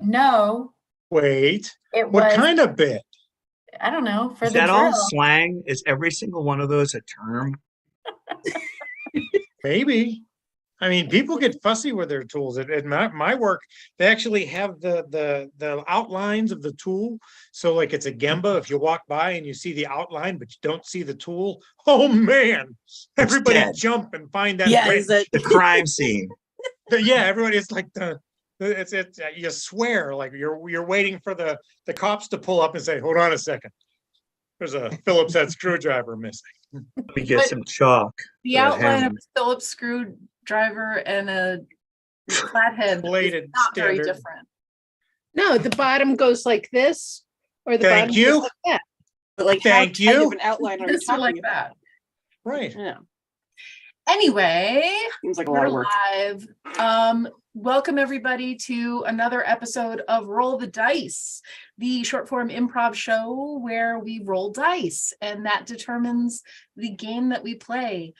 No, Wait, it what was, kind of bit? I don't know, for Is the that all drill. slang? Is every single one of those a term? Maybe. I mean, people get fussy with their tools. At my work, they actually have the outlines of the tool. So like it's a Gemba. If you walk by and you see the outline, but you don't see the tool, oh man, everybody dead. jump and find that Yeah, wrench. is it? The crime scene. Yeah, everybody is like it's you swear like you're waiting for the cops to pull up and say, hold on a second. There's a Phillips head screwdriver missing. Let me get But some chalk. The for that outline hammer. of a Phillips screwdriver and a flathead is Bladed not very standard. different. No, the bottom goes like this, or the Thank bottom you. goes like that. But like, Thank how tight you. of an outline are you Just like talking about? that. Right. Yeah, Anyway, seems like a lot we're of work. live. Welcome everybody to another episode of Roll the Dice, the short form improv show where we roll dice and that determines the game that we play.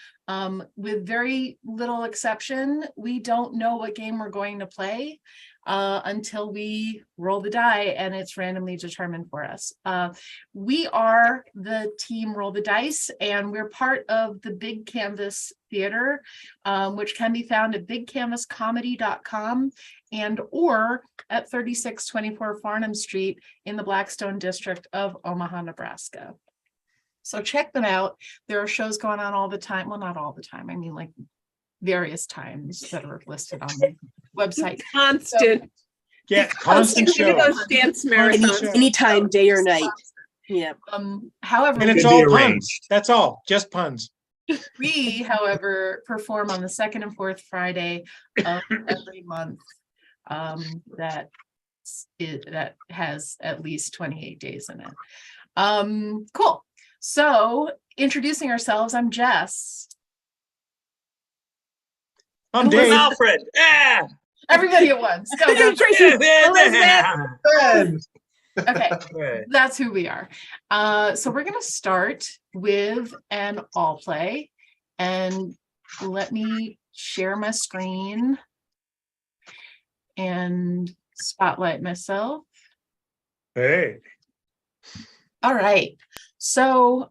With very little exception, we don't know what game we're going to play until we roll the die and it's randomly determined for us. We are the team Roll the Dice, and we're part of the Big Canvas Theater, which can be found at bigcanvascomedy.com and or at 3624 Farnham Street in the Blackstone district of Omaha, Nebraska. So check them out. There are shows going on all the time. Well, not all the time. I mean, like various times that are listed on the website. Constant. Yeah, constant Give me show. those dance Constant marathons. show. Anytime, day or night. Yeah. However, And it's Could be all puns. arranged. That's all, just puns. we, however, perform on the second and fourth Friday of every month. That has at least 28 days in it. Cool. So introducing ourselves, I'm Jess. I'm And Dave. Alfred. Yeah. Everybody at once. Go, go. Okay, Right. that's who we are. So we're gonna start with an all play, and let me share my screen and spotlight myself. Hey, All right. So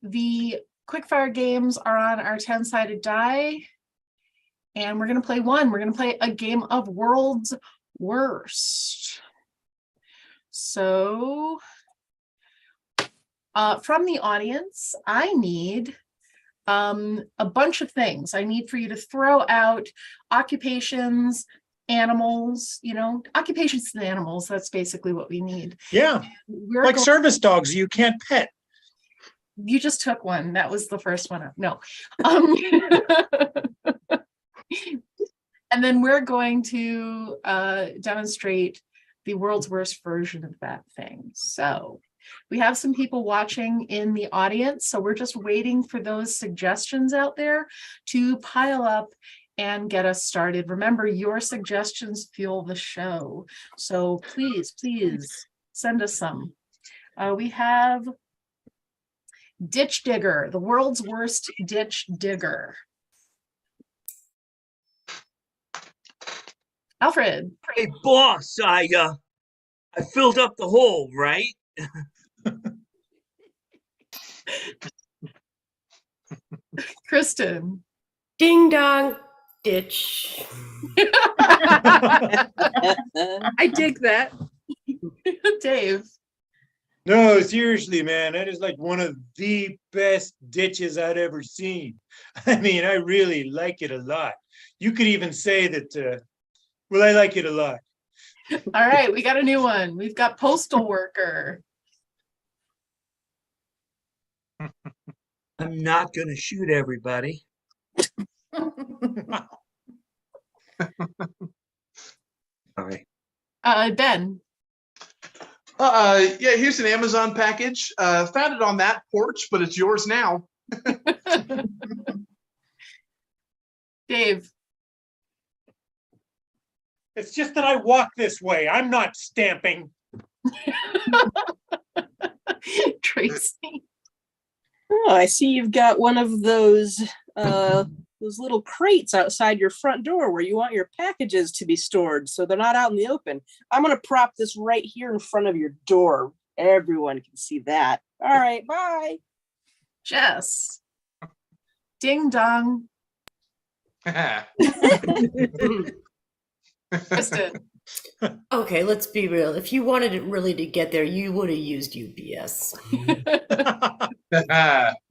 the quickfire games are on our 10-sided die. And we're going to play one. We're going to play a game of World's Worst. So from the audience, I need a bunch of things. I need for you to throw out occupations, animals, occupations and animals. That's basically what we need. yeah, We're like going- service dogs you can't pet. You just took one. That was the first one. No. And then we're going to demonstrate the world's worst version of that thing. So we have some people watching in the audience. So we're just waiting for those suggestions out there to pile up and get us started. Remember, your suggestions fuel the show. So please send us some. We have Ditch Digger, the world's worst ditch digger. Alfred. Hey, boss, I filled up the hole, right? Kristen. Ding dong, ditch. I dig that. Dave. No, seriously, man, that is like one of the best ditches I'd ever seen. I mean, I really like it a lot. You could even say that, well, I like it a lot. All right, we got a new one. We've got postal worker. I'm not gonna shoot everybody. Sorry. Ben. Yeah, here's an Amazon package. Found it on that porch, but it's yours now. Dave. It's just that I walk this way. I'm not stamping. Tracy. Oh, I see you've got one of those those little crates outside your front door where you want your packages to be stored so they're not out in the open. I'm gonna prop this right here in front of your door. Everyone can see that. All right, bye. Jess. Ding dong. Kristen. Okay, let's be real. If you wanted it really to get there, you would have used UPS.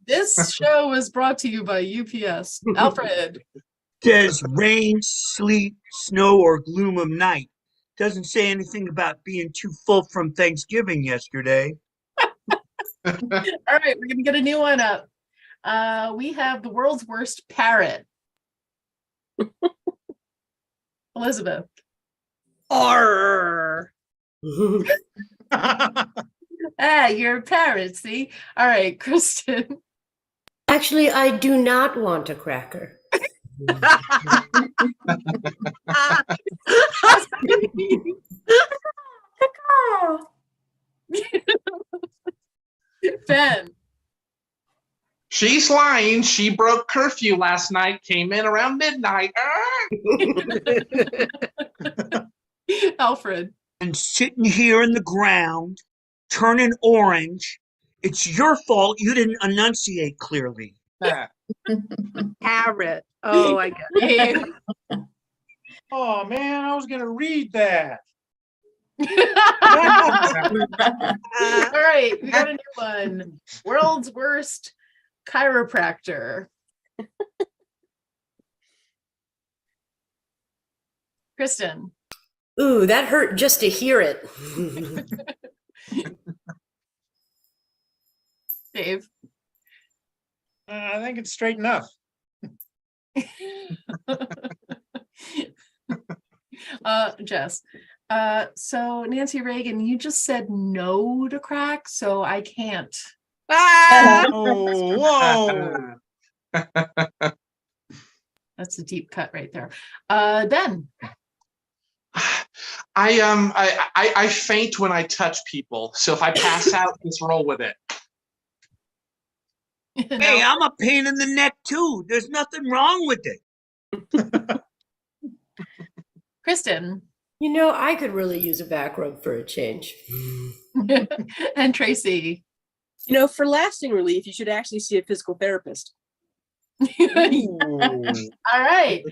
This show was brought to you by UPS. Alfred. Says rain, sleet, snow, or gloom of night. Doesn't say anything about being too full from Thanksgiving yesterday. All right, we're gonna get a new one up. We have the world's worst parrot. Elizabeth. Arr. You're a parrot, see? All right, Kristen. Actually, I do not want a cracker. Ben. She's lying. She broke curfew last night, came in around midnight. Alfred. And sitting here in the ground, turning orange. It's your fault you didn't enunciate clearly. Parrot. Oh, I get it. Dave. Oh, man, I was gonna read that. All right, we got a new one. World's worst chiropractor. Kristen. Ooh, that hurt just to hear it. Dave. I think it's straight enough. Jess. So Nancy Reagan, you just said no to crack, so I can't. Oh, whoa. That's a deep cut right there. Ben. I faint when I touch people. So if I pass out, just roll with it. Hey, I'm a pain in the neck too. There's nothing wrong with it. Kristen. You know, I could really use a back rub for a change. And Tracy. You know, for lasting relief, you should actually see a physical therapist. All right.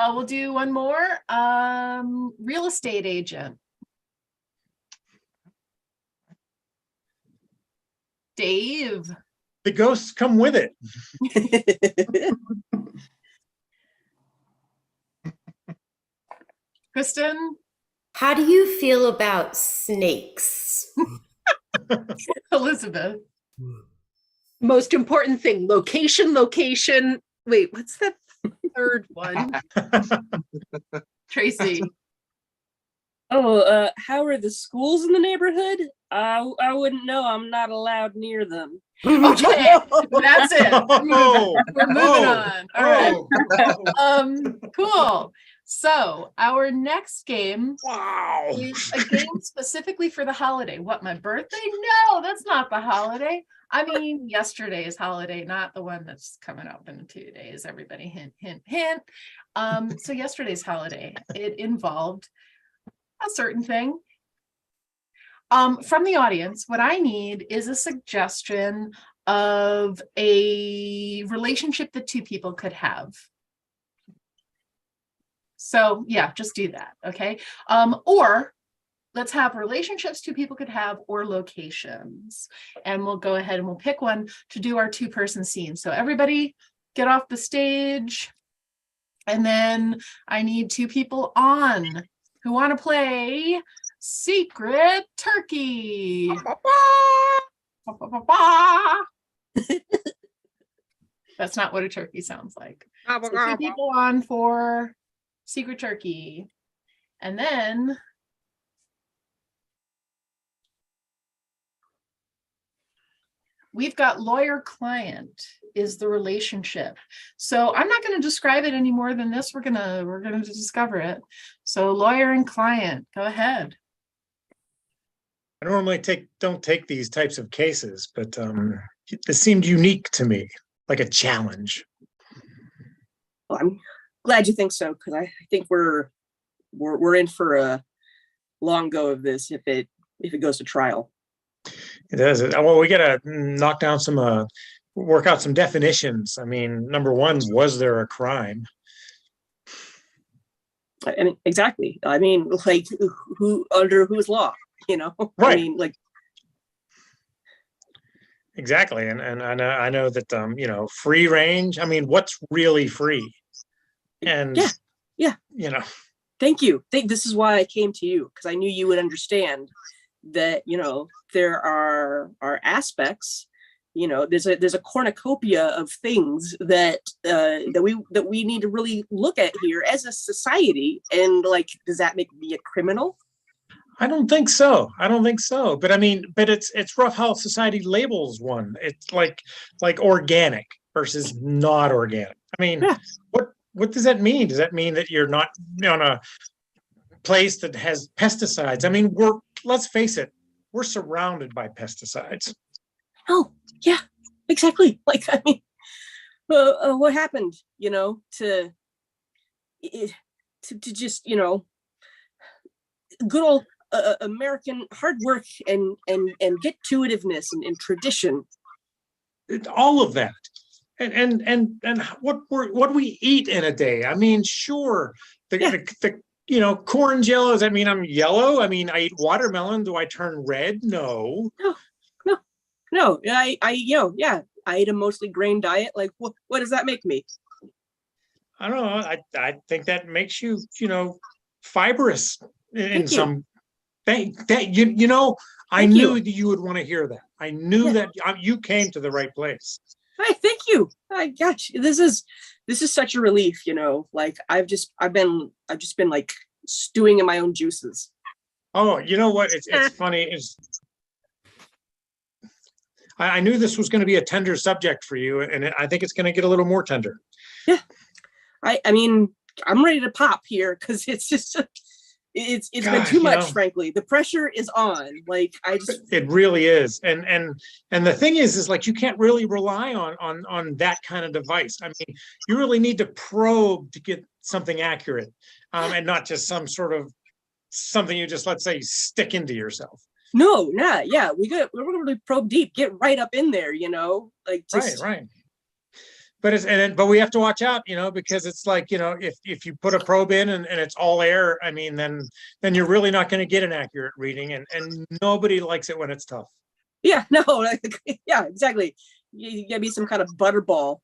We'll do one more. Real estate agent. Dave. The ghosts come with it. Kristen. How do you feel about snakes? Elizabeth. Most important thing, location. Wait, what's that third one? Tracy. Oh, how are the schools in the neighborhood? I wouldn't know. I'm not allowed near them. Okay, that's it. Oh, We're moving oh, on. All right. oh. Cool. So our next game Wow. is a game specifically for the holiday. What, my birthday? No, that's not the holiday. I mean, yesterday's holiday, not the one that's coming up in 2 days. Everybody hint, hint, hint. So yesterday's holiday, it involved a certain thing. From the audience, what I need is a suggestion of a relationship that two people could have. So yeah, just do that, okay? Or let's have relationships two people could have or locations. And we'll go ahead and we'll pick one to do our two-person scene. So everybody get off the stage. And then I need two people on who want to play Secret Turkey. That's not what a turkey sounds like. So two people on for Secret Turkey. And then we've got lawyer client is the relationship. So I'm not going to describe it any more than this. We're gonna discover it. So lawyer and client, go ahead. I normally don't take these types of cases, but this seemed unique to me, like a challenge. Well, I'm glad you think so, because I think we're in for a long go of this if it goes to trial. It does. Well, we gotta knock down some, work out some definitions. I mean, number one, was there a crime? I mean, exactly. I mean, like, who under whose law? You know, I Right. mean, like, Exactly. And I know that, you know, free range, I mean, what's really free? And, yeah. you know, thank you. This is why I came to you, because I knew you would understand that, you know, there are aspects, you know, there's a cornucopia of things that we need to really look at here as a society. And like, does that make me a criminal? I don't think so. I don't think so. But I mean, but it's rough how society labels one. It's like organic versus not organic. I mean, Yeah. what does that mean? Does that mean that you're not on a place that has pesticides? I mean, let's face it, we're surrounded by pesticides. Oh, yeah, exactly. Like, I mean, what happened, you know, to just, you know, good old American hard work and get-to-itiveness and tradition. All of that. And what we eat in a day. I mean, sure, the you know, corn's yellow. Does that mean I'm yellow? I mean, I eat watermelon. Do I turn red? No. No, I you know, yeah, I eat a mostly grain diet. Like, what does that make me? I don't know. I think that makes you, you know, fibrous in Thank you. some that you know, I Thank knew you. that you would want to hear that. I knew Yeah. that you came to the right place. Hi, thank you. Gosh, this is such a relief, you know. Like, I've just been like stewing in my own juices. Oh, you know what? It's funny. I knew this was going to be a tender subject for you, and I think it's going to get a little more tender. Yeah, I mean, I'm ready to pop here because it's just it's been God, too you much. know. Frankly, the pressure is on. Like, I just It really is. And the thing is like you can't really rely on that kind of device. I mean, you really need to probe to get something accurate, and not just some sort of something you just, let's say, stick into yourself. no, nah, yeah, we're gonna really probe deep, get right up in there, you know, like just Right. But we have to watch out, you know, because it's like, you know, if you put a probe in and it's all air, I mean, then you're really not going to get an accurate reading, and nobody likes it when it's tough. yeah, no, like, yeah, exactly. You gotta be some kind of butterball.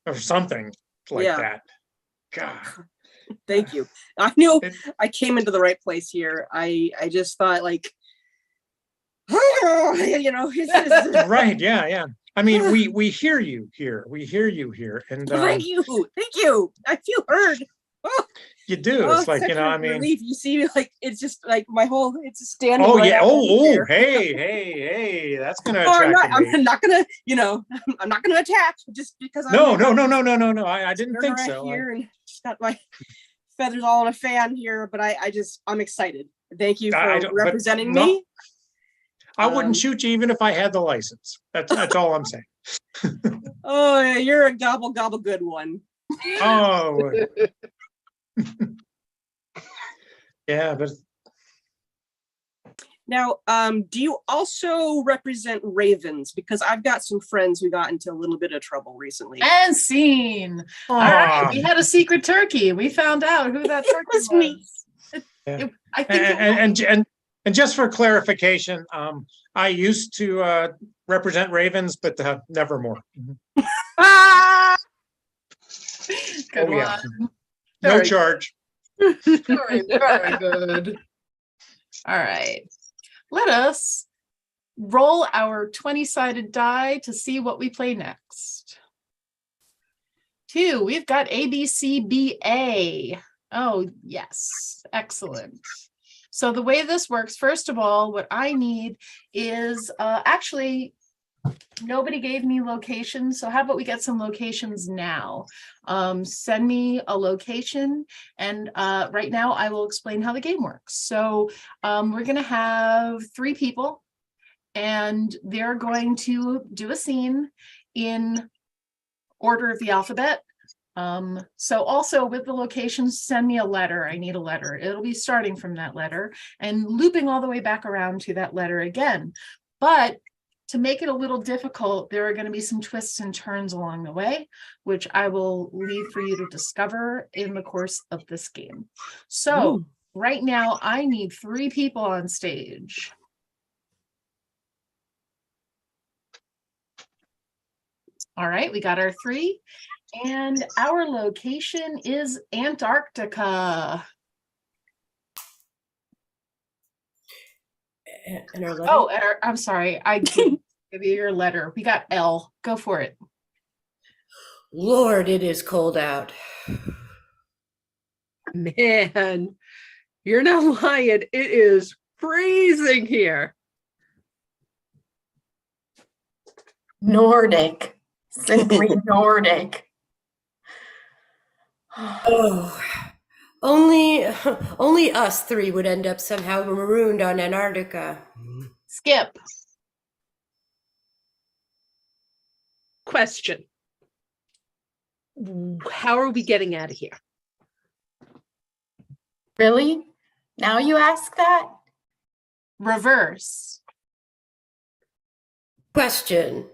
Or something like Yeah. that. God. Thank you. I knew It- I came into the right place here. I just thought, like, you know, it's Right, yeah. I mean, we hear you here. We hear you here. And thank you. I feel heard. Oh, you do. oh, It's like, such you know, a I mean, relief. You see, like, it's just like my whole, it's just standing. oh right yeah. out Oh, here. hey, that's gonna Oh, attract a mate. I'm not gonna, you know, I'm not gonna attack just because I'm No. I didn't turn think right so. here and just got my feathers all in a fan here, but I'm excited. Thank you I for don't- but representing no- me. I wouldn't Um, shoot you even if I had the license. That's all I'm saying. Oh, yeah, you're a gobble good one. Oh. Yeah, but Now, do you also represent ravens? Because I've got some friends who got into a little bit of trouble recently. And scene. All right, Aw. we had a secret turkey. We found out who that turkey was me. Yeah. I think it was. and just for clarification, I used to represent Ravens, but nevermore. Ah! Good Oh, yeah. one. No Very charge. Very good. All right. Let us roll our 20-sided die to see what we play next. 2, we've got ABCBA. Oh, yes. Excellent. So the way this works, first of all, what I need is actually nobody gave me locations. So how about we get some locations now? Send me a location, and right now I will explain how the game works. So we're going to have 3 people, and they're going to do a scene in order of the alphabet. So also with the locations, send me a letter. I need a letter. It'll be starting from that letter and looping all the way back around to that letter again. But to make it a little difficult, there are going to be some twists and turns along the way, which I will leave for you to discover in the course of this game. So right now I need 3 people on stage. All right, we got our 3. And our location is Antarctica. And our Oh, I'm sorry. I didn't give you your letter. We got L. Go for it. Lord, it is cold out. Man, you're not lying. It is freezing here. Nordic. Simply Nordic. Oh, only us 3 would end up somehow marooned on Antarctica. Skip. Question. How are we getting out of here? Really? Now you ask that? Reverse. Question.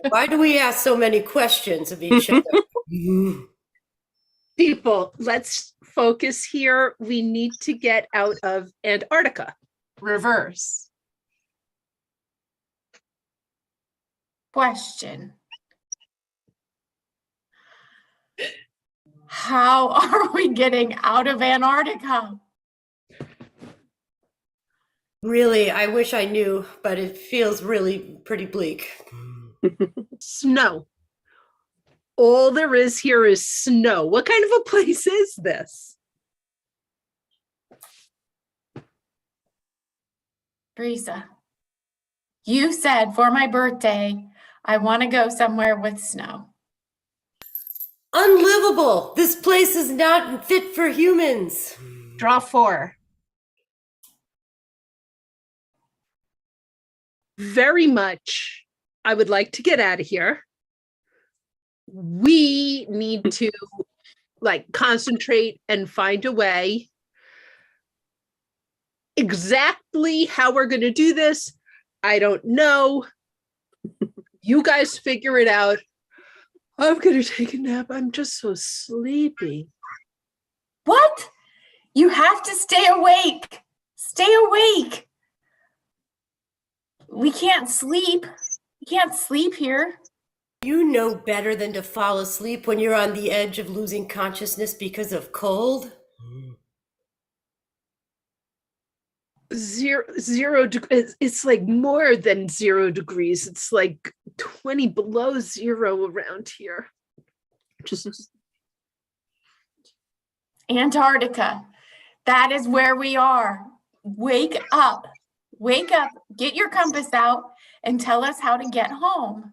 Why do we ask so many questions of each other? People, let's focus here. We need to get out of Antarctica. Reverse. Question. How are we getting out of Antarctica? Really, I wish I knew, but it feels really pretty bleak. Snow. All there is here is snow. What kind of a place is this? Teresa, you said for my birthday, I want to go somewhere with snow. Unlivable! This place is not fit for humans. Draw 4. Very much. I would like to get out of here. We need to concentrate and find a way. Exactly how we're going to do this, I don't know. You guys figure it out. I'm going to take a nap. I'm just so sleepy. What? You have to stay awake. Stay awake. We can't sleep. We can't sleep here. You know better than to fall asleep when you're on the edge of losing consciousness because of cold. Zero degrees. It's like more than 0 degrees. It's like 20 below 0 around here. Just Antarctica. That is where we are. Wake up. Wake up. Get your compass out and tell us how to get home.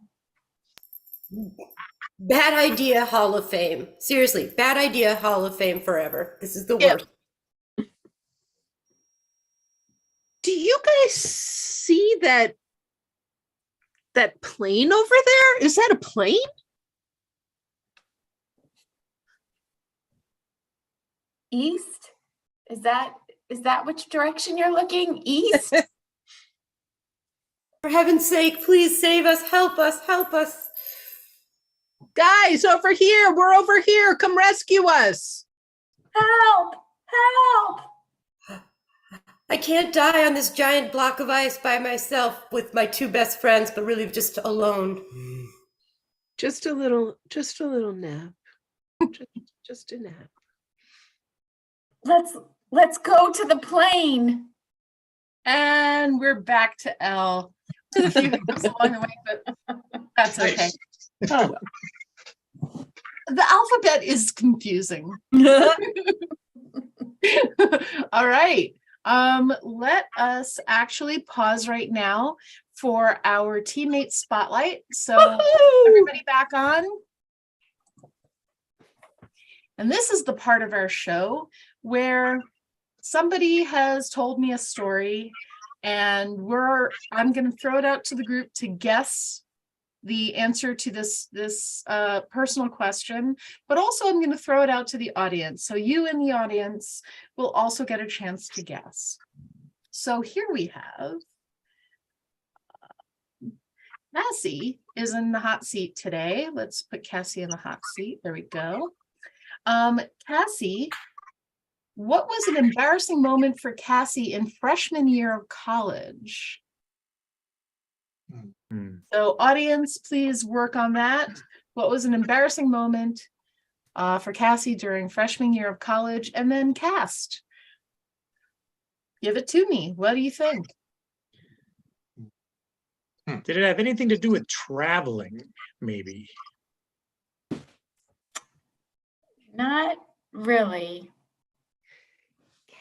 Bad idea, Hall of Fame. Seriously, bad idea, Hall of Fame forever. This is the Yep. worst. do you guys see that plane over there? Is that a plane? East? Is that which direction you're looking? East? For heaven's sake, please save us, help us, help us. Guys, over here. We're over here. Come rescue us. Help! Help! I can't die on this giant block of ice by myself with my 2 best friends, but really just alone. Just a little nap. just a nap. Let's go to the plane. And we're back to L. With a few hiccups along the way, but that's okay. Oh, The alphabet is confusing. All right. Let us actually pause right now for our teammate spotlight. So everybody back on. And this is the part of our show where somebody has told me a story and I'm going to throw it out to the group to guess the answer to this personal question, but also I'm going to throw it out to the audience. So you in the audience will also get a chance to guess. So here we have Cassie is in the hot seat today. Let's put Cassie in the hot seat. There we go. Cassie, what was an embarrassing moment for Cassie in freshman year of college? Hmm. So audience, please work on that. What was an embarrassing moment for Cassie during freshman year of college? And then cast. Give it to me. What do you think? Did it have anything to do with traveling, maybe? Not really.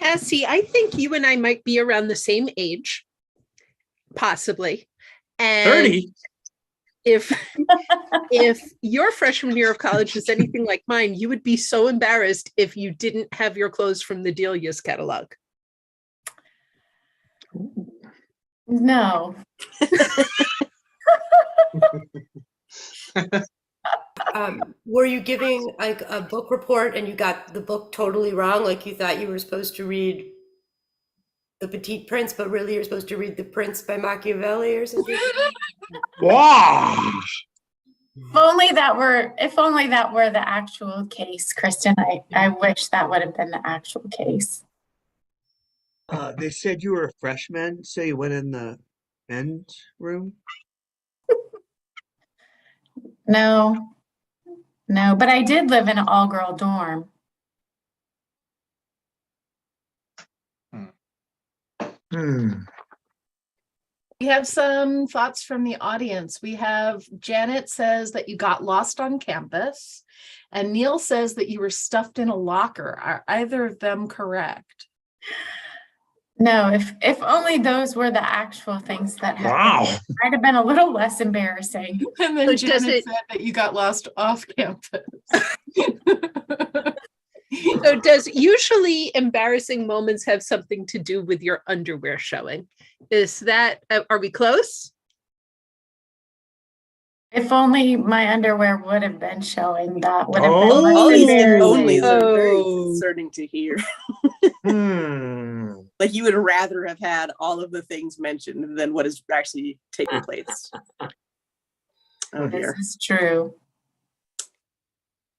Cassie, I think you and I might be around the same age, possibly. And 30? if your freshman year of college is anything like mine, you would be so embarrassed if you didn't have your clothes from the Delia's catalog. No. Were you giving like a book report and you got the book totally wrong? Like you thought you were supposed to read The Petite Prince, but really you're supposed to read The Prince by Machiavelli or something? Wow. If only that were the actual case, Kristen. I wish that would have been the actual case. They said you were a freshman, so you went in the men's room. No, but I did live in an all-girl dorm. Hmm. We have some thoughts from the audience. We have Janet says that you got lost on campus, and Neil says that you were stuffed in a locker. Are either of them correct? No, if only those were the actual things that happened. Wow. Might have been a little less embarrassing. And then So does Janet it- said that you got lost off campus. So does usually embarrassing moments have something to do with your underwear showing? Is that, are we close? If only my underwear would have been showing, that would have Oh. been All less these embarrassing. onlys are very Oh. concerning to hear. Hmm. Like you would rather have had all of the things mentioned than what is actually taking place. Oh This dear. is true.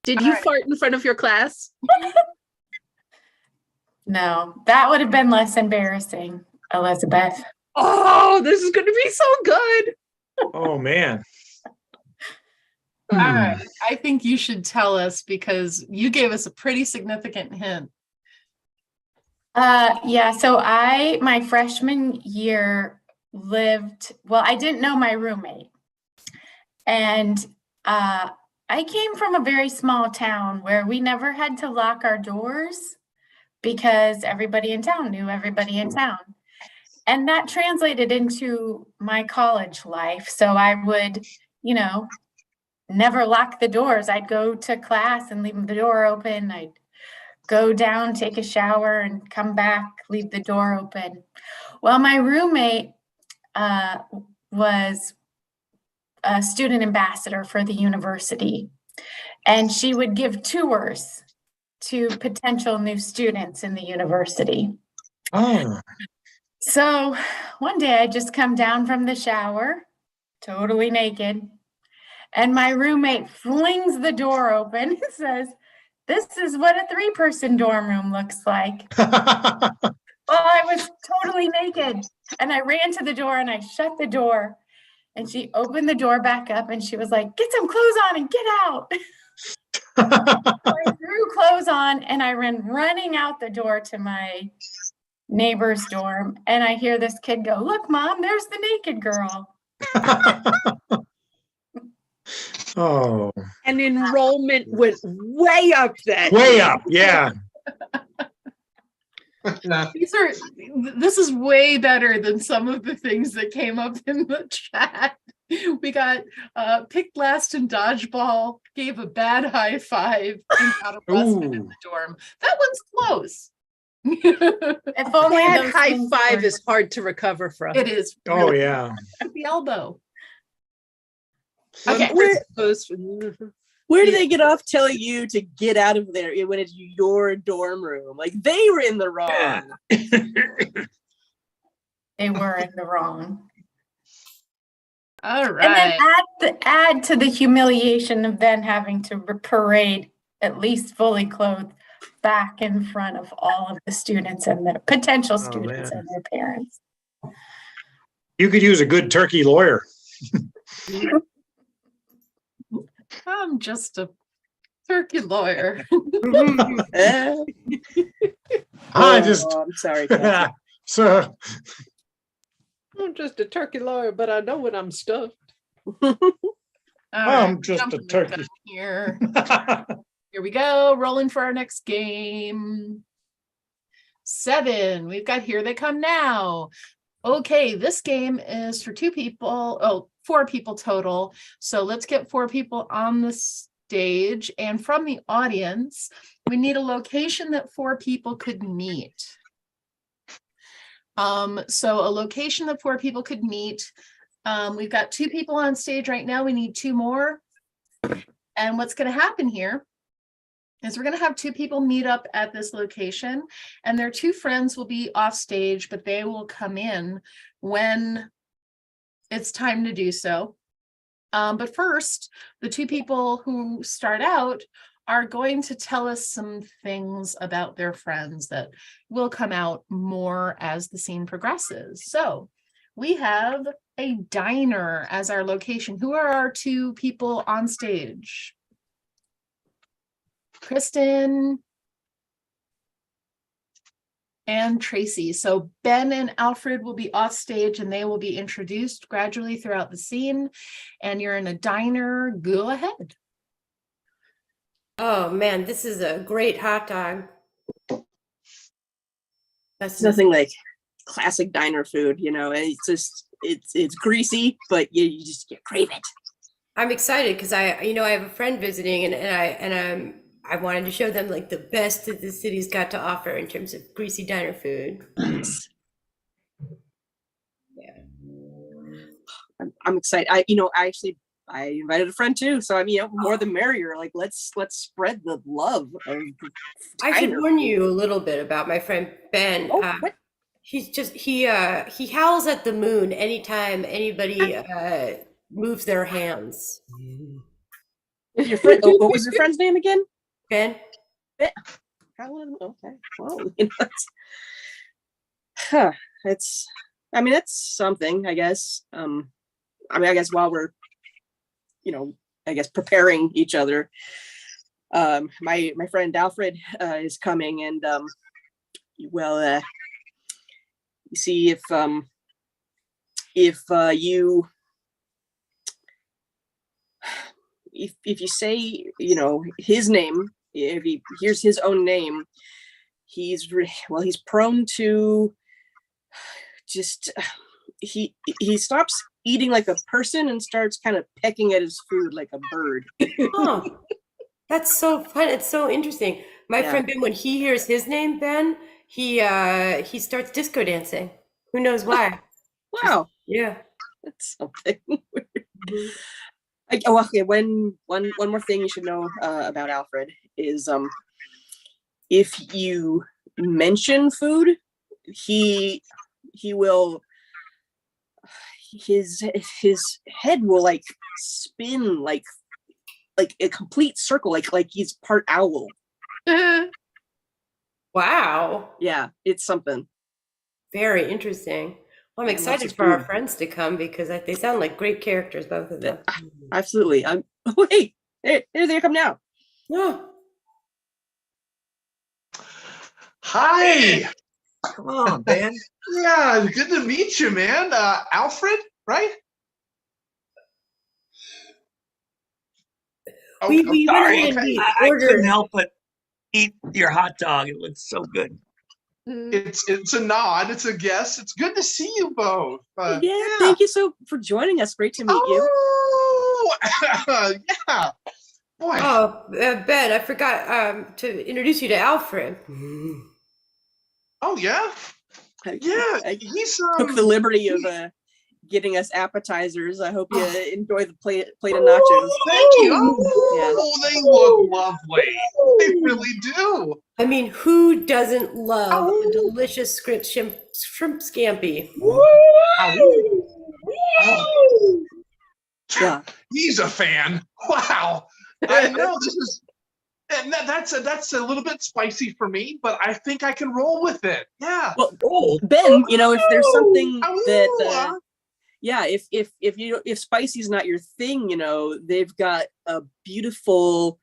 Did you fart in front of your class? No, that would have been less embarrassing, Elizabeth. Oh, this is going to be so good. Oh, man. All right, I think you should tell us because you gave us a pretty significant hint. Yeah, so my freshman year I didn't know my roommate. And I came from a very small town where we never had to lock our doors because everybody in town knew everybody in town. And that translated into my college life. So I would, never lock the doors. I'd go to class and leave the door open. I'd go down, take a shower, and come back, leave the door open. Well, my roommate was a student ambassador for the university, and she would give tours to potential new students in the university. Oh. So one day I just come down from the shower, totally naked, and my roommate flings the door open and says, "This is what a 3-person dorm room looks like." Well, I was totally naked, and I ran to the door and I shut the door, and she opened the door back up and she was like, "Get some clothes on and get out." So I threw clothes on and I ran running out the door to my neighbor's dorm, and I hear this kid go, "Look, Mom, there's the naked girl." Oh, And enrollment went way up then. way up. Yeah. This is way better than some of the things that came up in the chat. We got picked last in dodgeball, gave a bad high five, and got arrested in Ooh. the dorm. That one's close. If only That those high things five were- is hard to recover from. It is. Oh, really yeah. at the elbow. Okay. Where do they get off telling you to get out of there when it's your dorm room? Like they were in the wrong. They were in the wrong. All And then right. add to the humiliation of then having to parade, at least fully clothed, back in front of all of the students and their potential students man. and their parents. You could use a good turkey lawyer. I'm just a turkey lawyer. I'm sorry. Kathy. So I'm just a turkey lawyer, but I know when I'm stuffed. All I'm right, just a jumping the turkey. gun here. Here we go, rolling for our next game. 7, we've got Here They Come Now. Okay, this game is for 2 people, 4 people total. So let's get 4 people on the stage. And from the audience, we need a location that 4 people could meet. So a location that 4 people could meet. We've got 2 people on stage right now. We need 2 more. And what's going to happen here is we're going to have 2 people meet up at this location, and their 2 friends will be off stage, but they will come in when it's time to do so. But first, the 2 people who start out are going to tell us some things about their friends that will come out more as the scene progresses. So we have a diner as our location. Who are our 2 people on stage? Kristen and Tracy. So Ben and Alfred will be off stage and they will be introduced gradually throughout the scene. And you're in a diner. Go ahead. Oh man, this is a great hot dog. It's nothing like classic diner food, you know. It's just it's greasy, but you just crave it. I'm excited because I have a friend visiting and I wanted to show them like the best that the city's got to offer in terms of greasy diner food. Yeah. I'm excited. I invited a friend too, so I mean, more the merrier. Like let's spread the love of I should diner warn food. you a little bit about my friend Ben. Oh, what? He's just he howls at the moon anytime anybody moves their hands. Your friend, what was your friend's name again? Ben? Helen? Okay. Well, it's something, I guess. I guess while we're, preparing each other, my friend Alfred is coming, and you see if you say, his name, if he hears his own name, he's prone to just, he stops eating like a person and starts kind of pecking at his food like a bird. Oh, that's so fun. It's so interesting. My Yeah. friend Ben, when he hears his name, Ben, he starts disco dancing. Who knows why? Wow, Yeah. that's something. Okay, one more thing you should know about Alfred is if you mention food, he will, his head will like spin like a complete circle, like he's part owl. Wow. Yeah, it's something. Very interesting. Well, I'm Yeah, lots excited of for our food. friends to come because they sound like great characters, both of them. Absolutely. Oh, hey, there they come now. Yeah. Hi. Come on, Ben. Yeah, good to meet you, man. Alfred, right? We Okay, went sorry. ahead and we I couldn't ordered. help but eat your hot dog. It looks so good. It's a nod. It's a guess. It's good to see you both. Yeah, thank you for joining us. Great to meet you. Oh, yeah. Boy. Oh, Ben, I forgot to introduce you to Alfred. Oh, yeah. I Yeah. He's took the liberty of getting us appetizers. I hope you enjoy the plate of nachos. Thank you. Oh, they look lovely. They really do. I mean, who doesn't love a Ow. delicious shrimp scampi? Ow. Oh, Yeah. he's a fan. Wow. I know this is, and that's a little bit spicy for me, but I think I can roll with it. Yeah. Well, Ben, if there's something that Ow. yeah, if spicy's not your thing, they've got a beautiful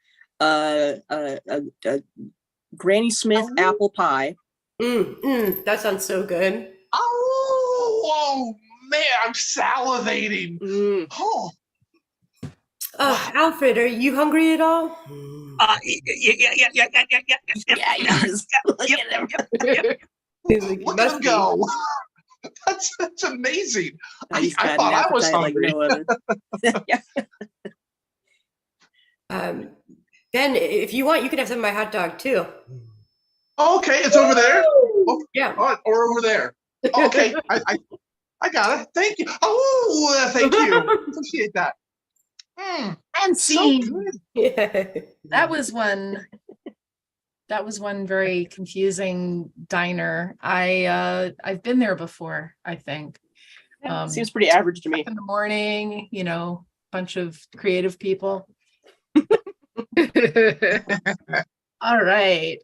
Granny Smith Ow. apple pie. That sounds so good. Oh man, I'm salivating. Mm. Oh, Alfred, are you hungry at all? Yeah. Yeah, he is. Look at him. He's like, look "Must at him be." go. That's amazing. He's I got thought an I was appetite like hungry. no other. Yeah. Ben, if you want, you can have some of my hot dog too. Okay, it's over there. Oh, Yeah. oh, or over there. Okay, I got it. Thank you. Oh, thank you. Appreciate that. And So see, good. Yeah. that was one very confusing diner. I've been there before, I think. Seems pretty average to me. In the morning, bunch of creative people. All right.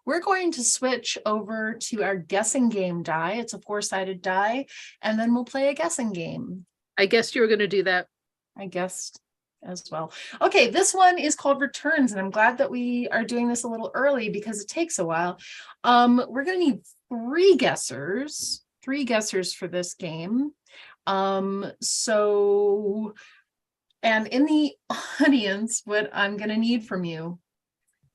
We're going to switch over to our guessing game die. It's a 4-sided die, and then we'll play a guessing game. I guessed you were going to do that. I guessed as well. Okay, this one is called Returns, and I'm glad that we are doing this a little early because it takes a while. We're going to need 3 guessers for this game. And in the audience, what I'm going to need from you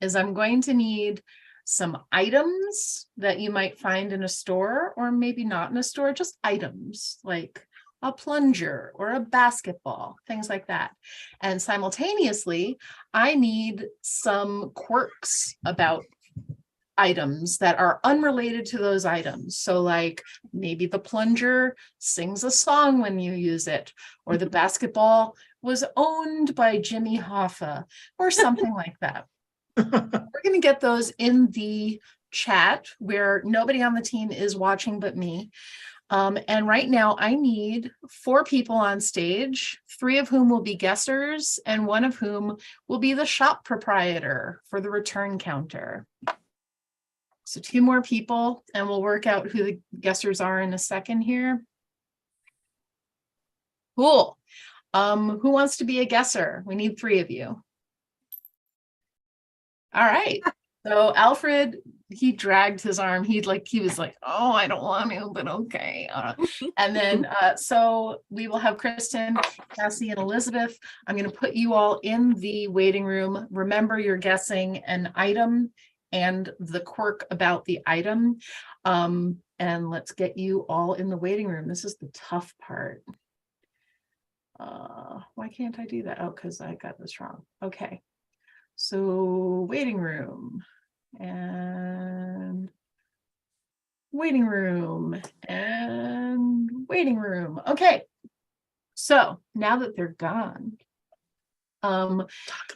is I'm going to need some items that you might find in a store, or maybe not in a store, just items like a plunger or a basketball, things like that. And simultaneously, I need some quirks about items that are unrelated to those items. So like maybe the plunger sings a song when you use it, or the basketball was owned by Jimmy Hoffa, or something like that. We're going to get those in the chat where nobody on the team is watching but me. And right now I need 4 people on stage, 3 of whom will be guessers and 1 of whom will be the shop proprietor for the return counter. So 2 more people, and we'll work out who the guessers are in a second here. Cool. Who wants to be a guesser? We need 3 of you. All right. So Alfred, he dragged his arm. He was like, oh, I don't want to, but okay. And then, so we will have Kristen, Cassie, and Elizabeth. I'm going to put you all in the waiting room. Remember, you're guessing an item and the quirk about the item. And let's get you all in the waiting room. This is the tough part. Why can't I do that? Oh, because I got this wrong. Okay. So waiting room and waiting room and waiting room. Okay. So now that they're gone,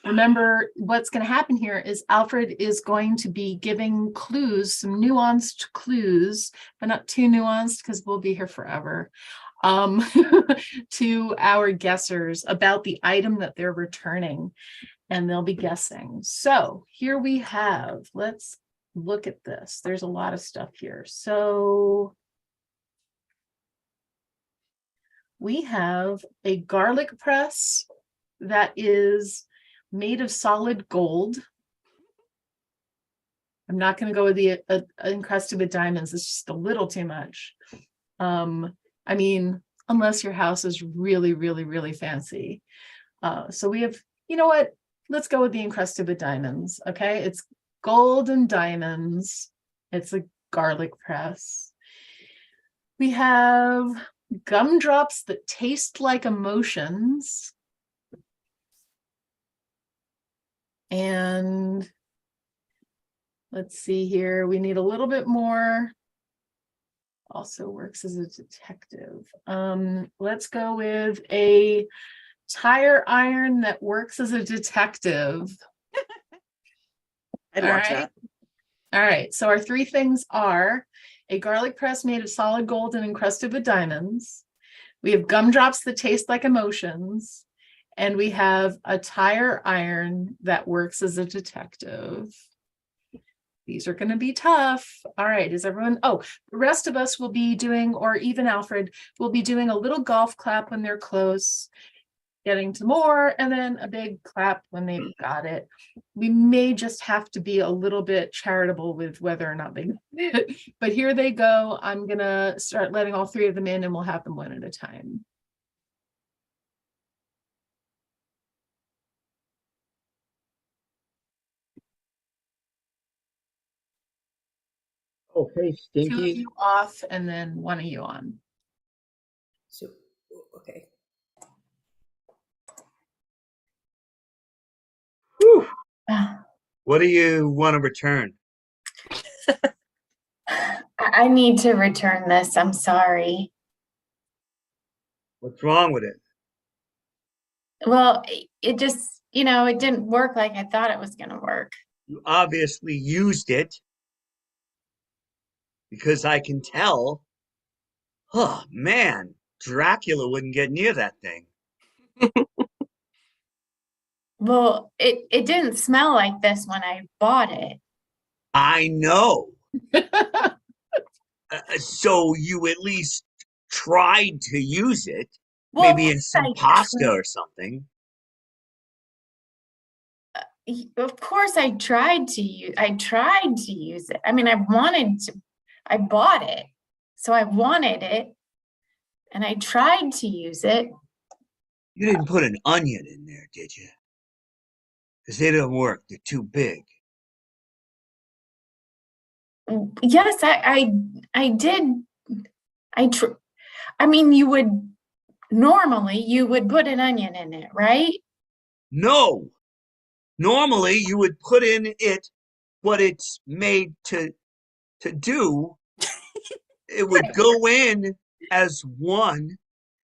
remember what's going to happen here is Alfred is going to be giving clues, some nuanced clues, but not too nuanced because we'll be here forever, to our guessers about the item that they're returning, and they'll be guessing. So here we have, let's look at this. There's a lot of stuff here. So we have a garlic press that is made of solid gold. I'm not going to go with the encrusted with diamonds. It's just a little too much. I mean, unless your house is really, really, really fancy. So we have, you know what? Let's go with the encrusted with diamonds. Okay. It's gold and diamonds. It's a garlic press. We have gumdrops that taste like emotions. And let's see here. We need a little bit more also works as a detective. Let's go with a tire iron that works as a detective. I'd All watch right. that. All right, so our three things are a garlic press made of solid gold and encrusted with diamonds. We have gumdrops that taste like emotions. And we have a tire iron that works as a detective. These are going to be tough. All right, is everyone? Oh, the rest of us will be doing, or even Alfred, will be doing a little golf clap when they're close, getting to more, and then a big clap when they've got it. We may just have to be a little bit charitable with whether or not they got it. But here they go. I'm going to start letting all three of them in, and we'll have them one at a time. Okay, Two of Stinky. you off, and then one of you on. So, okay. Whew. Ah, What do you want to return? I need to return this. I'm sorry. What's wrong with it? Well, it just, it didn't work like I thought it was going to work. You obviously used it because I can tell. Oh man, Dracula wouldn't get near that thing. Well, it didn't smell like this when I bought it. I know. So you at least tried to use it, Well, maybe in some pasta or something. Of course I tried to use it. I mean, I bought it. So I wanted it and I tried to use it. You didn't put an onion in there, did you? Because they don't work. They're too big. Yes, I did. I mean, normally you would put an onion in it, right? No. Normally you would put in it what it's made to do. It would go in as one,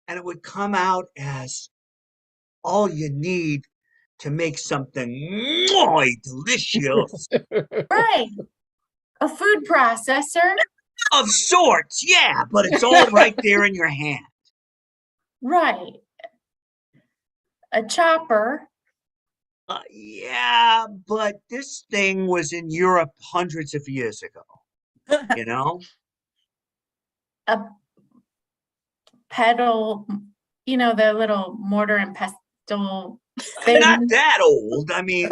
and it would come out as all you need to make something delicious. Right. A food processor. Of sorts, yeah, but it's all right there in your hand. Right. A chopper. Yeah, but this thing was in Europe hundreds of years ago, you know? A pedal, the little mortar and pestle thing. Not that old. I mean,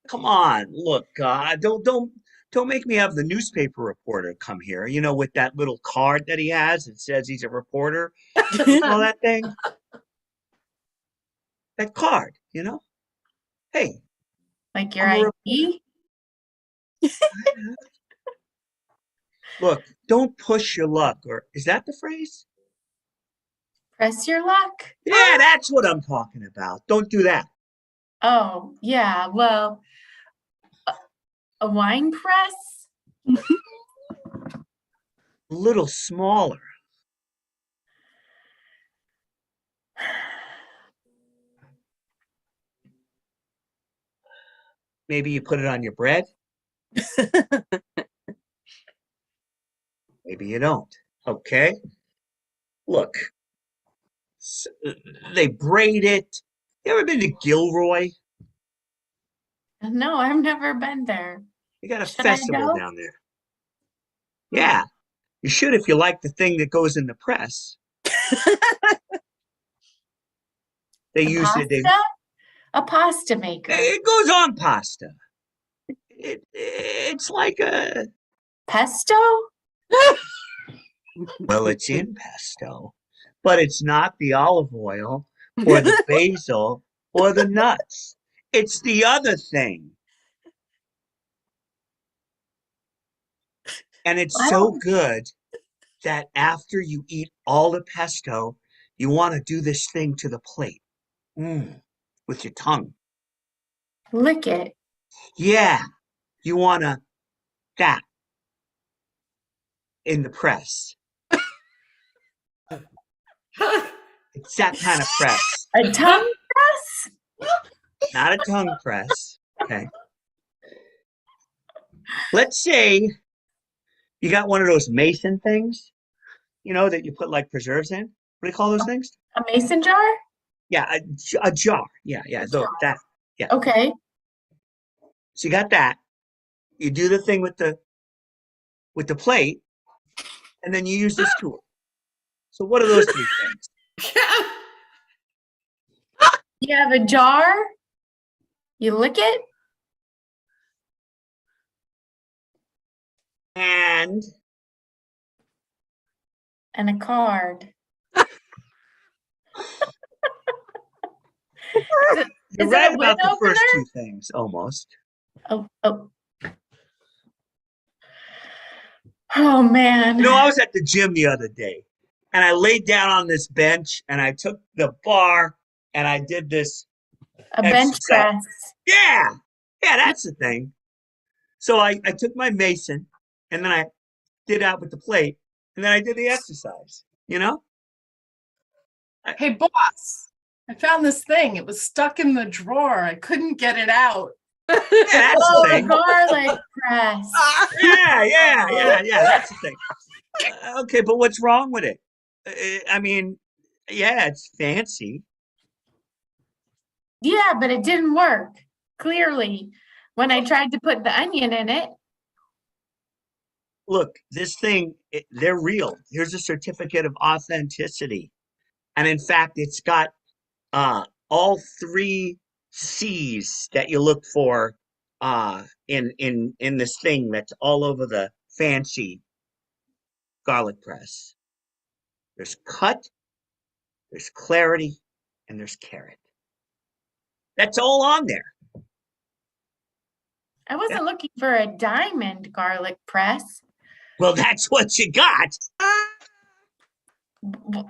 come on, look, don't make me have the newspaper reporter come here, with that little card that he has that says he's a reporter. You know that thing? That card, Hey. Like your I'm a ID? Look, don't push your luck, or is that the phrase? Press your luck? Yeah, that's what I'm talking about. Don't do that. Oh, yeah. Well, a wine press? A little smaller. Maybe you put it on your bread. Maybe you don't. Okay. Look, they braid it. You ever been to Gilroy? No, I've never been there. They got a Should I festival go? down there. Yeah, you should if you like the thing that goes in the press. They A use it. pasta? A pasta maker. It goes on pasta. It's like a. Pesto? Well, it's in pesto, but it's not the olive oil or the basil or the nuts. It's the other thing. And it's so good that after you eat all the pesto, you want to do this thing to the plate with your tongue. Lick it. Yeah, you want to that. in the press. It's that kind of press, A tongue press? not a tongue press. Okay. Let's say you got one of those mason things, that you put like preserves in. What do you call those things? A mason jar? Yeah, a jar. Yeah, that. Okay. So you got that. You do the thing with the plate, and then you use this tool. So what are those three things? You have a jar, you lick it, And and a card. you're Is it right a about the win first opener? two things, almost. Oh, oh. Oh, man. I was at the gym the other day, and I laid down on this bench, and I took the bar, and I did this. A bench exercise. press. Yeah, that's the thing. So I took my mason, and then I did out with the plate, and then I did the exercise. Hey, boss, I found this thing. It was stuck in the drawer. I couldn't get it out. Yeah, that's Oh, the the thing. garlic press. Yeah, that's the thing. Okay, but what's wrong with it? I mean, yeah, it's fancy. Yeah, but it didn't work. Clearly, when I tried to put the onion in it. Look, this thing, they're real. Here's a certificate of authenticity. And in fact, it's got all 3 C's that you look for in this thing that's all over the fancy garlic press. There's cut, there's clarity, and there's carrot. That's all on there. I wasn't looking for a diamond garlic press. Well, that's what you got.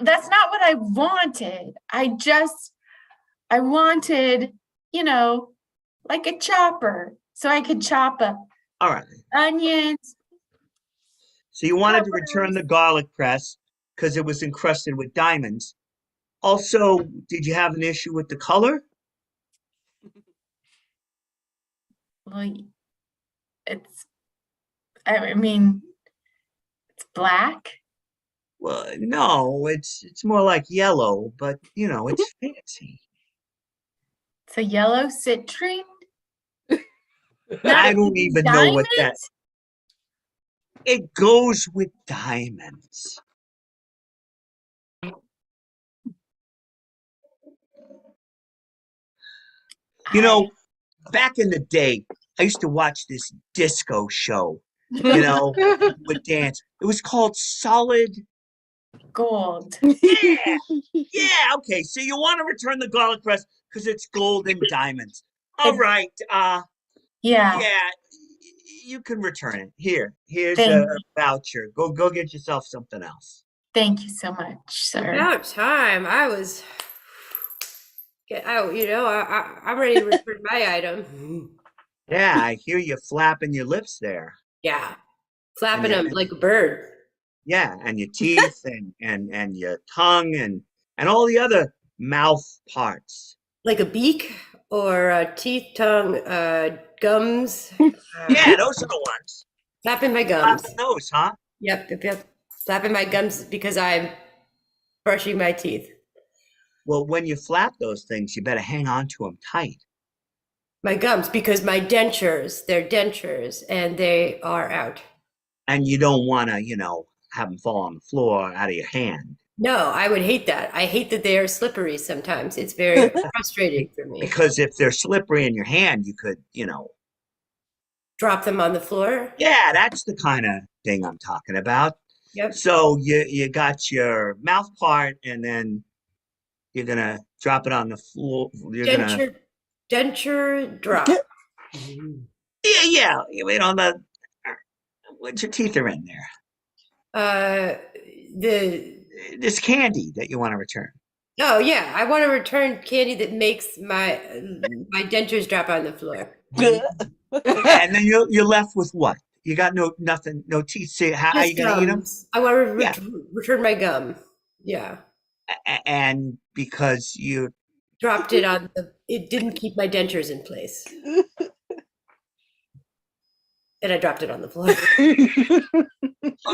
That's not what I wanted. I wanted, like a chopper so I could chop up All right. onions. So you wanted to return the garlic press because it was encrusted with diamonds. Also, did you have an issue with the color? Well, I mean, it's black. Well, no, it's more like yellow, but it's fancy. It's a yellow citrine. I don't even know what that. Diamonds? It goes with diamonds. Back in the day, I used to watch this disco show, with dance. It was called Solid Gold. Yeah. Yeah. Okay. So you want to return the garlic press because it's gold and diamonds. All right. Yeah. Yeah. You can return it. Here's Thank a you. voucher. Go get yourself something else. Thank you so much, sir. About time. I was get out, I'm ready to return my item. Yeah, I hear you flapping your lips there. Yeah. Flapping Yeah. them like a bird. Yeah, and your teeth and your tongue and all the other mouth parts. Like a beak or teeth, tongue, gums. Yeah, those are the ones. Flapping my gums. Flapping those, huh? Yep. Flapping my gums because I'm brushing my teeth. Well, when you flap those things, you better hang on to them tight. My gums because they're dentures and they are out. And you don't want to, have them fall on the floor out of your hand. No, I would hate that. I hate that they are slippery sometimes. It's very frustrating for me. Because if they're slippery in your hand, you could, Drop them on the floor. yeah, that's the kind of thing I'm talking about. Yep. So you got your mouth part, and then you're gonna drop it on the floor. Denture drop. Yeah. What your teeth are in there. This candy that you want to return. Oh yeah, I want to return candy that makes my dentures drop on the floor. And then you're left with what? You got nothing, no teeth. See, how Just you gonna eat them? gums. I want to Yeah. return my gum. Yeah. And because you, Dropped it on it didn't keep my dentures in place. And I dropped it on the floor.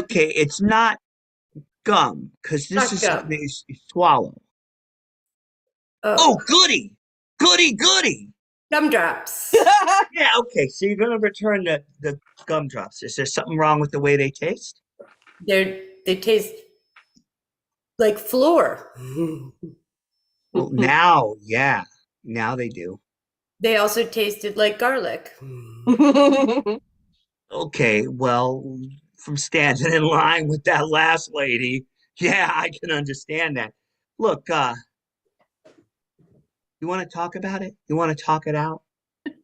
okay, it's not gum, because this Not is gum. something you swallow. Oh, goody, goody. Gumdrops. Yeah, okay. So you're gonna return the gumdrops. Is there something wrong with the way they taste? They taste like floor. Well, now, yeah, now they do. They also tasted like garlic. Okay, well, from standing in line with that last lady, yeah, I can understand that. Look, you want to talk about it? You want to talk it out?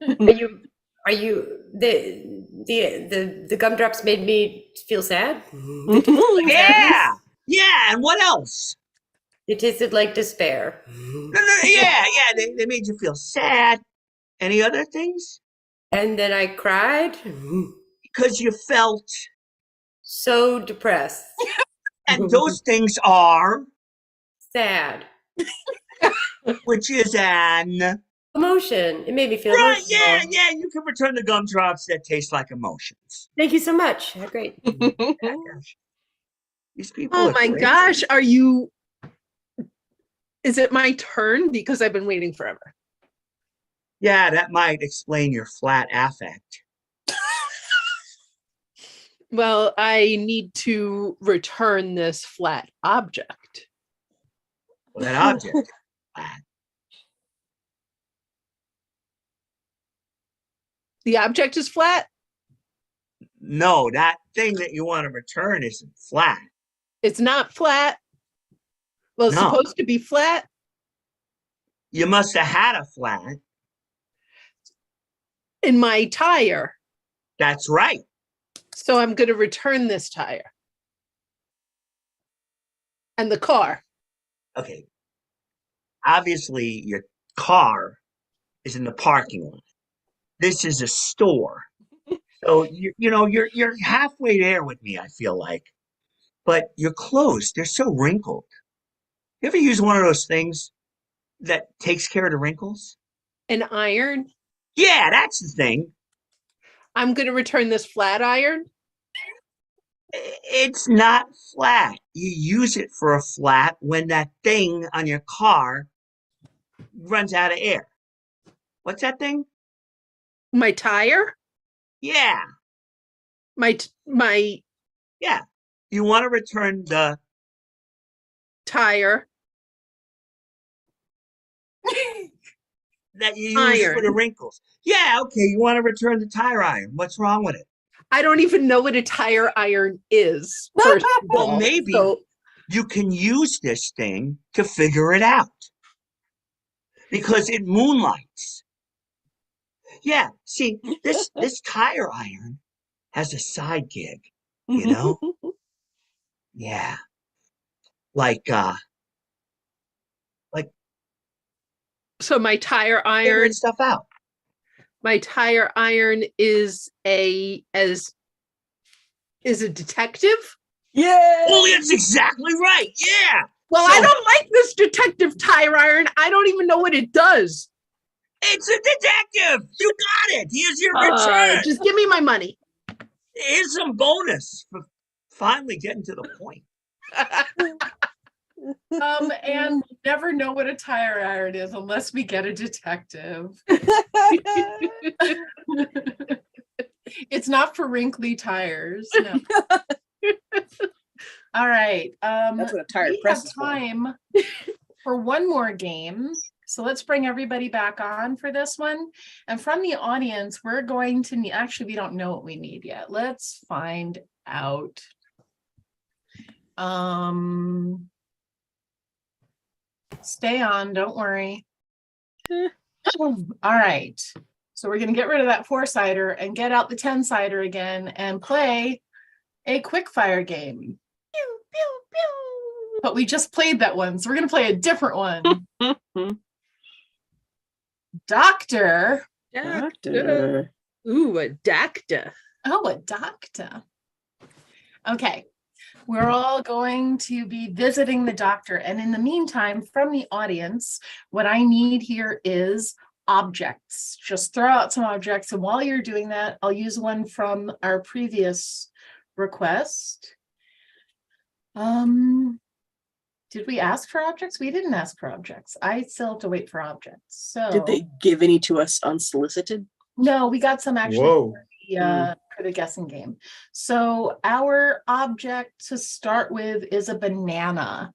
Are you the gumdrops made me feel sad? Yeah, yeah. And what else? It tasted like despair. No, yeah. They made you feel sad. Any other things? And then I cried. Because you felt, So depressed. and those things are, Sad. which is an Emotion. It made me feel right. emotional. Yeah. You can return the gumdrops that taste like emotions. Thank you so much. Great. Yeah, gosh. These people. Oh are my crazy. gosh, is it my turn? Because I've been waiting forever. Yeah, that might explain your flat affect. Well, I need to return this flat object. Well, that object. Flat. The object is flat? No, that thing that you want to return isn't flat. It's not flat. Well, it's No. supposed to be flat. You must have had a flat. In my tire. That's right. So I'm going to return this tire. And the car. Okay. Obviously, your car is in the parking lot. This is a store. So you're halfway there with me, I feel like. But your clothes, they're so wrinkled. You ever use one of those things that takes care of the wrinkles? An iron. Yeah, that's the thing. I'm going to return this flat iron. It's not flat. You use it for a flat when that thing on your car runs out of air. What's that thing? My tire. Yeah. My Yeah. You want to return the tire. that you use for Iron. the wrinkles. Yeah, okay. You want to return the tire iron. What's wrong with it? I don't even know what a tire iron is. First of Well, all. maybe So, you can use this thing to figure it out because it moonlights. Yeah, see, this tire iron has a side gig, you know? Yeah. Like so my tire iron. figuring stuff out. My tire iron is a detective. Yeah. Oh, that's exactly right. Yeah. Well, So- I don't like this detective tire iron. I don't even know what it does. It's a detective. You got it. Here's your return. Just give me my money. Here's some bonus for finally getting to the point. And never know what a tire iron is unless we get a detective. It's not for wrinkly tires. No. All right. That's what a tire We press have is for. time for one more game. So let's bring everybody back on for this one. And from the audience, we're going to need, actually, we don't know what we need yet. Let's find out. Stay on, don't worry. All right. So we're going to get rid of that 4-sider and get out the 10-sider again and play a quick fire game. Pew, pew, pew. But we just played that one, so we're going to play a different one. Doctor. Doctor. Ooh, a doctor. Oh, a doctor. Okay, we're all going to be visiting the doctor. And in the meantime, from the audience, what I need here is objects. Just throw out some objects. And while you're doing that, I'll use one from our previous request. Did we ask for objects? We didn't ask for objects. I still have to wait for objects. So Did they give any to us unsolicited? no, we got some actually Whoa. for the guessing game. So our object to start with is a banana.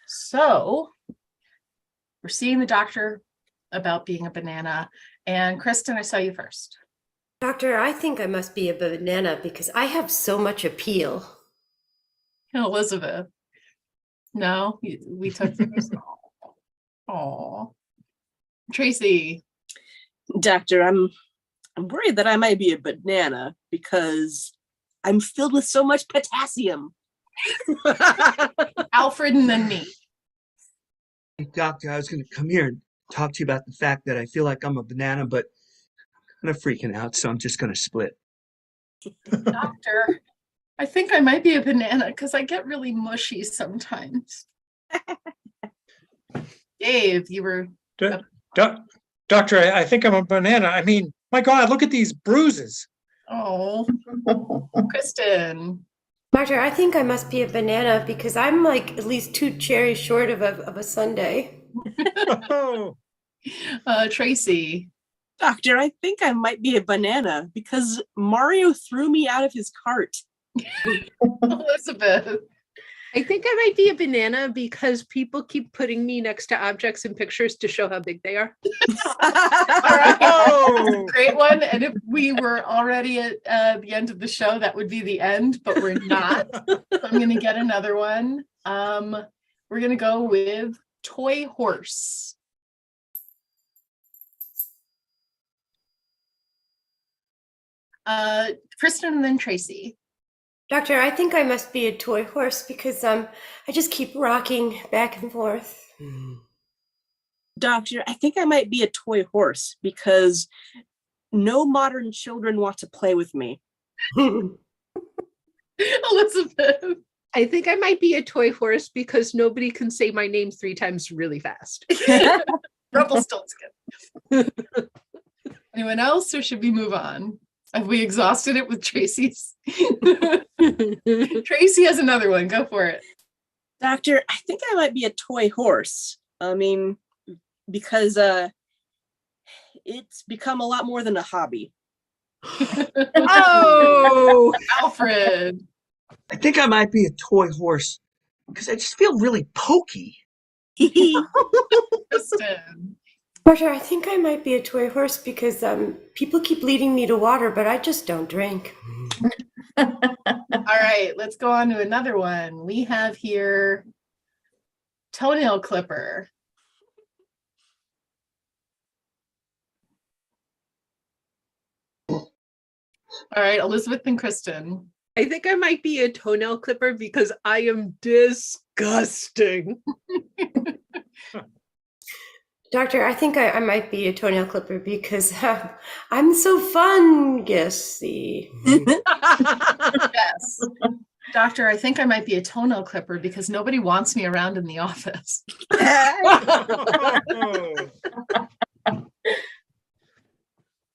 So we're seeing the doctor about being a banana. And Kristen, I saw you first. Doctor, I think I must be a banana because I have so much appeal. Elizabeth. No, we took yours. Oh, Tracy. Doctor, I'm worried that I might be a banana because I'm filled with so much potassium. Alfred and then me. Hey, Doctor, I was going to come here and talk to you about the fact that I feel like I'm a banana, but I'm kind of freaking out, so I'm just going to split. Doctor, I think I might be a banana because I get really mushy sometimes. Dave, you were. Doctor, I think I'm a banana. I mean, my God, look at these bruises. Oh, Kristen. Doctor, I think I must be a banana because I'm like at least 2 cherries short of a sundae. Oh, Tracy. Doctor, I think I might be a banana because Mario threw me out of his cart. Elizabeth. I think I might be a banana because people keep putting me next to objects and pictures to show how big they are. All right. Oh. Great one. And if we were already at the end of the show, that would be the end, but we're not. So I'm going to get another one. We're going to go with toy horse. Kristen and then Tracy. Doctor, I think I must be a toy horse because I just keep rocking back and forth. Doctor, I think I might be a toy horse because no modern children want to play with me. Elizabeth. I think I might be a toy horse because nobody can say my name 3 times really fast. Rumpelstiltskin. Anyone else, or should we move on? Have we exhausted it with Tracy's? Tracy has another one. Go for it. Doctor, I think I might be a toy horse. I mean, because it's become a lot more than a hobby. Oh, Alfred. I think I might be a toy horse because I just feel really pokey. Kristen. Doctor, I think I might be a toy horse because people keep leading me to water, but I just don't drink. All right, let's go on to another one. We have here toenail clipper. All right, Elizabeth and Kristen. I think I might be a toenail clipper because I am disgusting. Doctor, I think I might be a toenail clipper because I'm so fungusy. Yes. Doctor, I think I might be a toenail clipper because nobody wants me around in the office.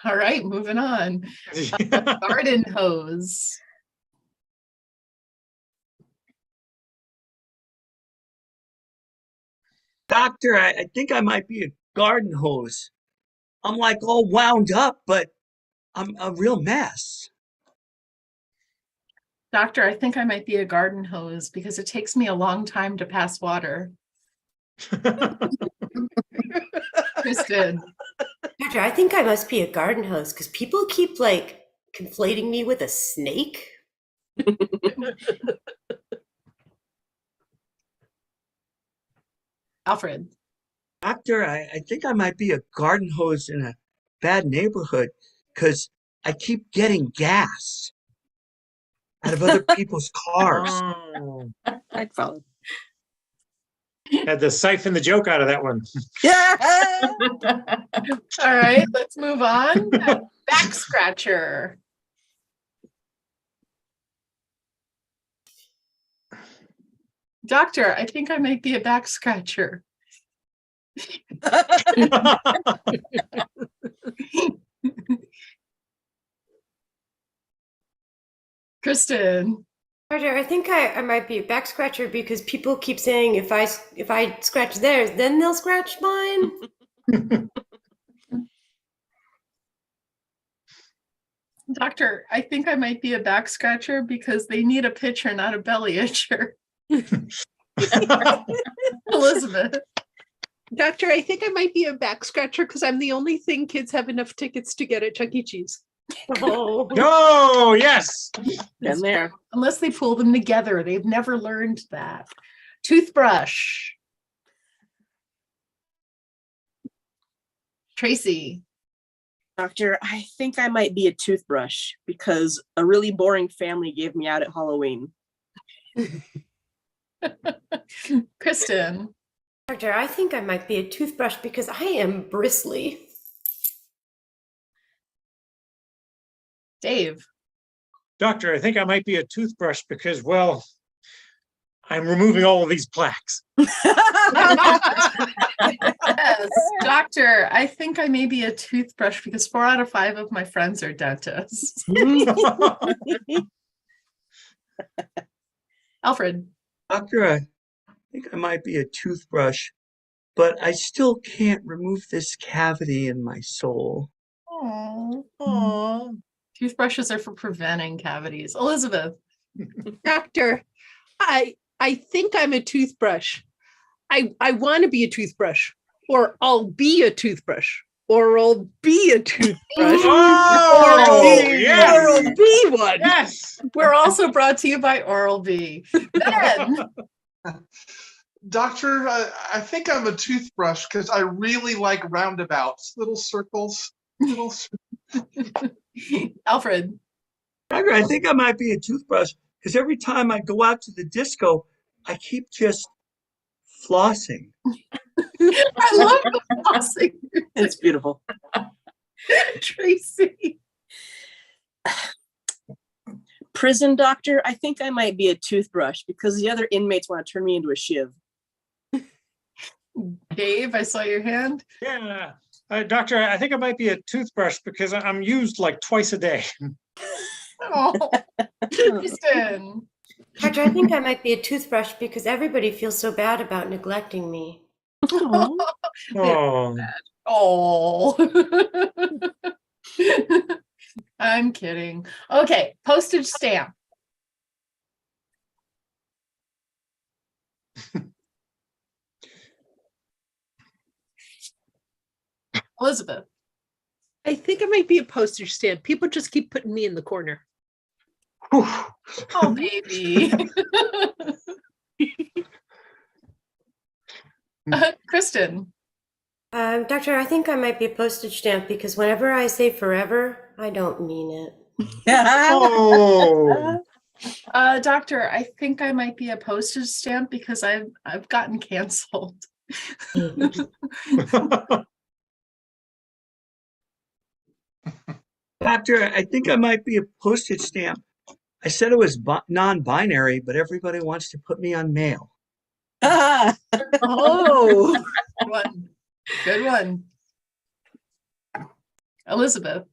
All right, moving on. Garden hose. Doctor, I think I might be a garden hose. I'm like all wound up, but I'm a real mess. Doctor, I think I might be a garden hose because it takes me a long time to pass water. Kristen. Doctor, I think I must be a garden hose because people keep like conflating me with a snake. Alfred. Doctor, I think I might be a garden hose in a bad neighborhood because I keep getting gas out of other people's cars. Oh. I'd follow. Had to siphon the joke out of that one. All right, let's move on. Back scratcher. Doctor, I think I might be a back scratcher. Kristen. Roger, I think I might be a back scratcher because people keep saying if I scratch theirs, then they'll scratch mine. Doctor, I think I might be a back scratcher because they need a pitcher, not a belly itcher. Elizabeth. Doctor, I think I might be a back scratcher because I'm the only thing kids have enough tickets to get at Chuck E. Cheese. Oh. No, yes. Been there. Unless they pull them together. They've never learned that. Toothbrush. Tracy. Doctor, I think I might be a toothbrush because a really boring family gave me out at Halloween. Kristen. Doctor, I think I might be a toothbrush because I am bristly. Dave. Doctor, I think I might be a toothbrush because, well, I'm removing all of these plaques. Yes, doctor, I think I may be a toothbrush because 4 out of 5 of my friends are dentists. Alfred. Doctor, I think I might be a toothbrush, but I still can't remove this cavity in my soul. Aww. Toothbrushes are for preventing cavities. Elizabeth. Doctor, I think I'm a toothbrush. I want to be a toothbrush, or I'll be a toothbrush, or I'll be a toothbrush, Oh, or yes. I'll be one. Yes. We're also brought to you by Oral-B. Ben. Doctor, I think I'm a toothbrush because I really like roundabouts, little circles. Alfred. Doctor, I think I might be a toothbrush because every time I go out to the disco, I keep just flossing. I love the flossing. It's beautiful. Tracy. Prison doctor, I think I might be a toothbrush because the other inmates want to turn me into a shiv. Dave, I saw your hand. Yeah. Doctor, I think I might be a toothbrush because I'm used like twice a day. Oh. Kristen. Doctor, I think I might be a toothbrush because everybody feels so bad about neglecting me. Oh. Oh. I'm kidding. Okay, postage stamp. Elizabeth. I think I might be a postage stamp. People just keep putting me in the corner. Whew. Oh, baby. Kristen. Doctor, I think I might be a postage stamp because whenever I say forever, I don't mean it. Oh. Doctor, I think I might be a postage stamp because I've gotten canceled. Doctor, I think I might be a postage stamp. I said it was non-binary, but everybody wants to put me on mail. Oh, Good one. Good one. Elizabeth.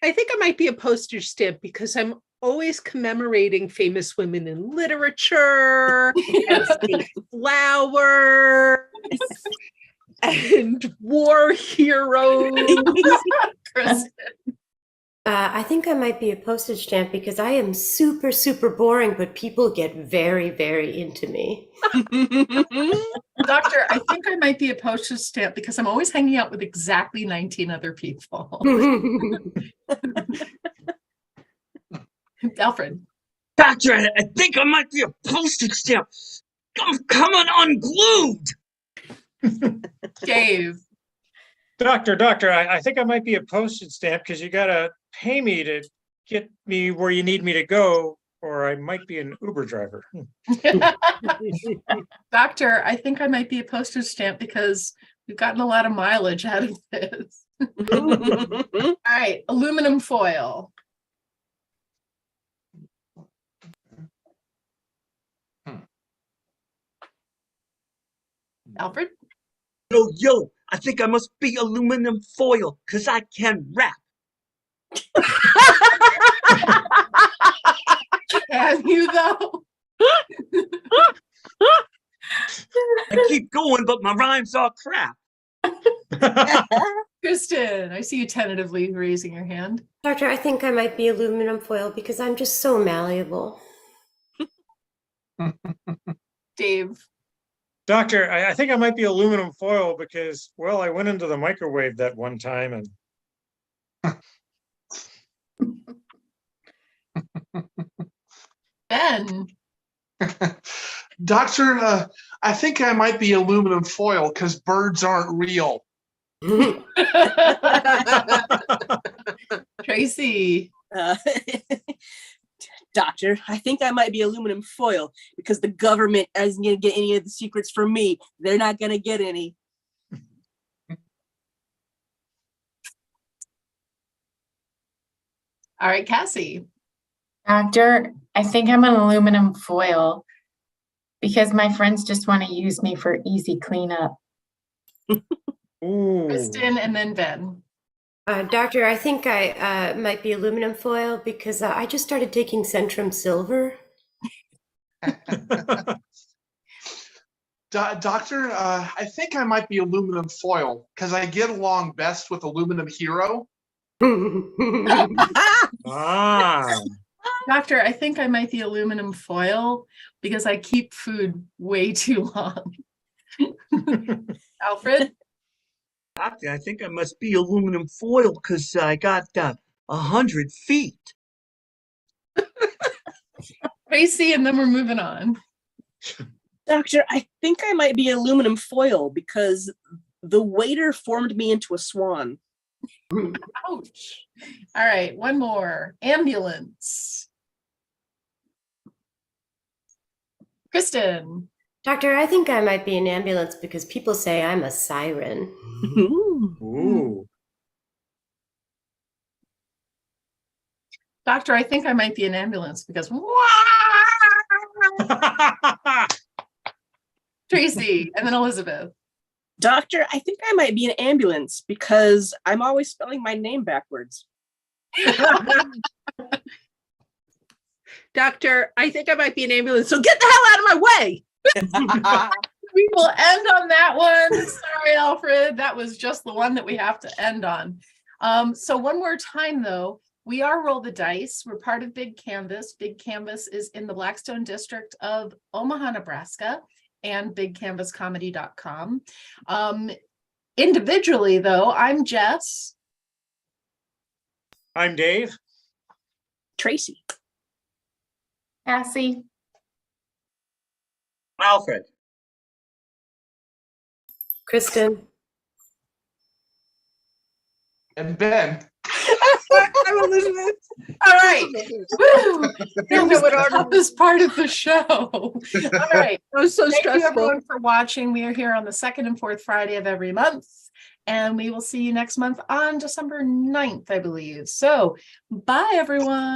I think I might be a postage stamp because I'm always commemorating famous women in literature, and state flowers, and war heroes. Kristen. I think I might be a postage stamp because I am super, super boring, but people get very, very into me. Doctor, I think I might be a postage stamp because I'm always hanging out with exactly 19 other people. Alfred. Doctor, I think I might be a postage stamp. I'm coming unglued. Dave. Doctor, I think I might be a postage stamp because you gotta pay me to get me where you need me to go, or I might be an Uber driver. Doctor, I think I might be a postage stamp because we've gotten a lot of mileage out of this. All right, aluminum foil. Alfred? Yo, I think I must be aluminum foil because I can rap. Can you though? I keep going, but my rhymes are crap. Kristen, I see you tentatively raising your hand. Doctor, I think I might be aluminum foil because I'm just so malleable. Dave. Doctor, I think I might be aluminum foil because, well, I went into the microwave that one time and Ben. Doctor, I think I might be aluminum foil because birds aren't real. Tracy. Doctor, I think I might be aluminum foil because the government isn't going to get any of the secrets from me. They're not going to get any. All right, Cassie. Doctor, I think I'm an aluminum foil because my friends just want to use me for easy cleanup. ooh. Kristen and then Ben. Doctor, I think I might be aluminum foil because I just started taking Centrum Silver. Doctor, I think I might be aluminum foil because I get along best with Aluminum Hero. Ah, Doctor, I think I might be aluminum foil because I keep food way too long. Alfred? Doctor, I think I must be aluminum foil because I got 100 feet. Tracy, and then we're moving on. Doctor, I think I might be aluminum foil because the waiter formed me into a swan. Ouch. All right, one more. Ambulance. Kristen. Doctor, I think I might be an ambulance because people say I'm a siren. ooh. Doctor, I think I might be an ambulance because Tracy, and then Elizabeth. Doctor, I think I might be an ambulance because I'm always spelling my name backwards. Doctor, I think I might be an ambulance, so get the hell out of my way. We will end on that one. Sorry, Alfred. That was just the one that we have to end on. So one more time, though, we are Roll the Dice. We're part of Big Canvas. Big Canvas is in the Blackstone district of Omaha, Nebraska, and bigcanvascomedy.com. Individually, though, I'm Jess. I'm Dave. Tracy. Cassie. Alfred. Kristen. And Ben. I'm Elizabeth. All right. Woo! That was the toughest part of the show. All right. That was so Thank you, stressful. everyone, for watching. We are here on the second and fourth Friday of every month. And we will see you next month on December 9th, I believe. So bye, everyone.